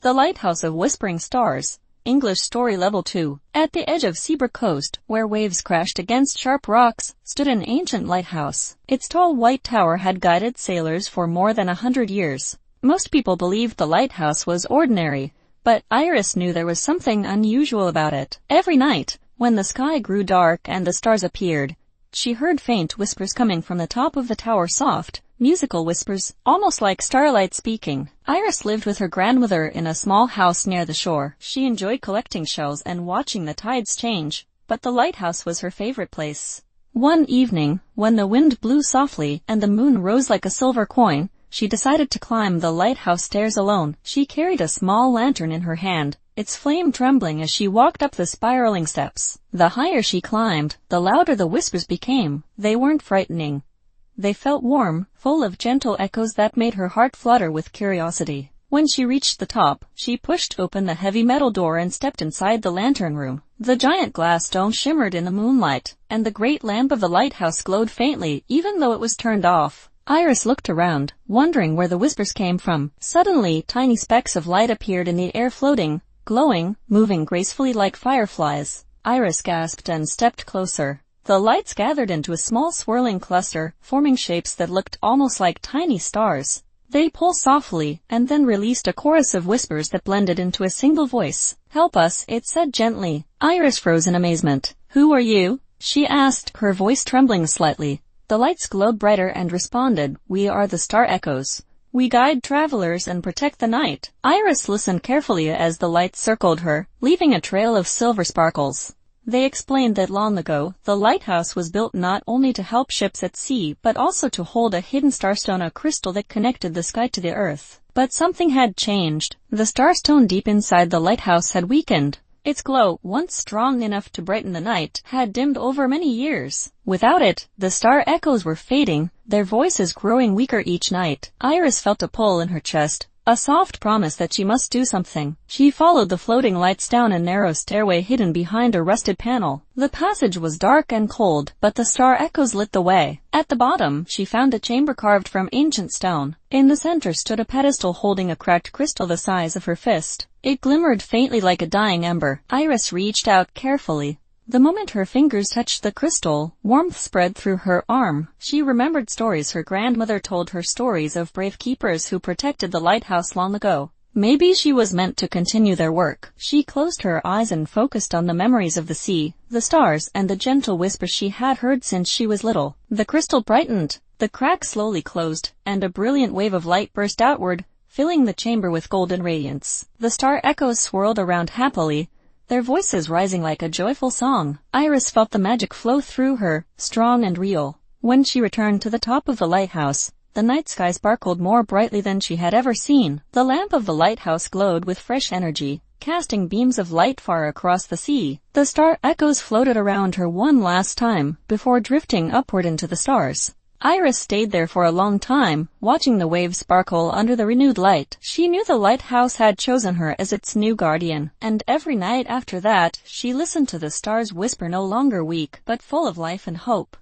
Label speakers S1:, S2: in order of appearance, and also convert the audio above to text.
S1: The Lighthouse of Whispering Stars. English Story Level 2. At the edge of Seabrook Coast, where waves crashed against sharp rocks, stood an ancient lighthouse. Its tall white tower had guided sailors for more than 100 years. Most people believed the lighthouse was ordinary, but Iris knew there was something unusual about it. Every night, when the sky grew dark and the stars appeared, she heard faint whispers coming from the top of the tower, soft, musical whispers, almost like starlight speaking. Iris lived with her grandmother in a small house near the shore. She enjoyed collecting shells and watching the tides change, but the lighthouse was her favorite place. One evening, when the wind blew softly and the moon rose like a silver coin, she decided to climb the lighthouse stairs alone. She carried a small lantern in her hand, its flame trembling as she walked up the spiraling steps. The higher she climbed, the louder the whispers became. They weren't frightening. They felt warm, full of gentle echoes that made her heart flutter with curiosity. When she reached the top, she pushed open the heavy metal door and stepped inside the lantern room. The giant glass dome shimmered in the moonlight, and the great lamp of the lighthouse glowed faintly, even though it was turned off. Iris looked around, wondering where the whispers came from. Suddenly, tiny specks of light appeared in the air, floating, glowing, moving gracefully like fireflies. Iris gasped and stepped closer. The lights gathered into a small swirling cluster, forming shapes that looked almost like tiny stars. They pulsed softly, and then released a chorus of whispers that blended into a single voice. "Help us," it said gently. Iris froze in amazement. "Who are you?" she asked, her voice trembling slightly. The lights glowed brighter and responded, "We are the Star Echoes. We guide travelers and protect the night." Iris listened carefully as the lights circled her, leaving a trail of silver sparkles. They explained that long ago, the lighthouse was built not only to help ships at sea, but also to hold a hidden starstone, a crystal that connected the sky to the earth. But something had changed. The starstone deep inside the lighthouse had weakened. Its glow, once strong enough to brighten the night, had dimmed over many years. Without it, the star echoes were fading, their voices growing weaker each night. Iris felt a pull in her chest, a soft promise that she must do something. She followed the floating lights down a narrow stairway hidden behind a rusted panel. The passage was dark and cold, but the star echoes lit the way. At the bottom, she found a chamber carved from ancient stone. In the center stood a pedestal holding a cracked crystal the size of her fist. It glimmered faintly like a dying ember. Iris reached out carefully. The moment her fingers touched the crystal, warmth spread through her arm. She remembered stories her grandmother told her, stories of brave keepers who protected the lighthouse long ago. Maybe she was meant to continue their work. She closed her eyes and focused on the memories of the sea, the stars, and the gentle whispers she had heard since she was little. The crystal brightened, the crack slowly closed, and a brilliant wave of light burst outward, filling the chamber with golden radiance. The star echoes swirled around happily, their voices rising like a joyful song. Iris felt the magic flow through her, strong and real. When she returned to the top of the lighthouse, the night sky sparkled more brightly than she had ever seen. The lamp of the lighthouse glowed with fresh energy, casting beams of light far across the sea. The star echoes floated around her one last time, before drifting upward into the stars. Iris stayed there for a long time, watching the waves sparkle under the renewed light. She knew the lighthouse had chosen her as its new guardian, and every night after that, she listened to the stars whisper, no longer weak, but full of life and hope.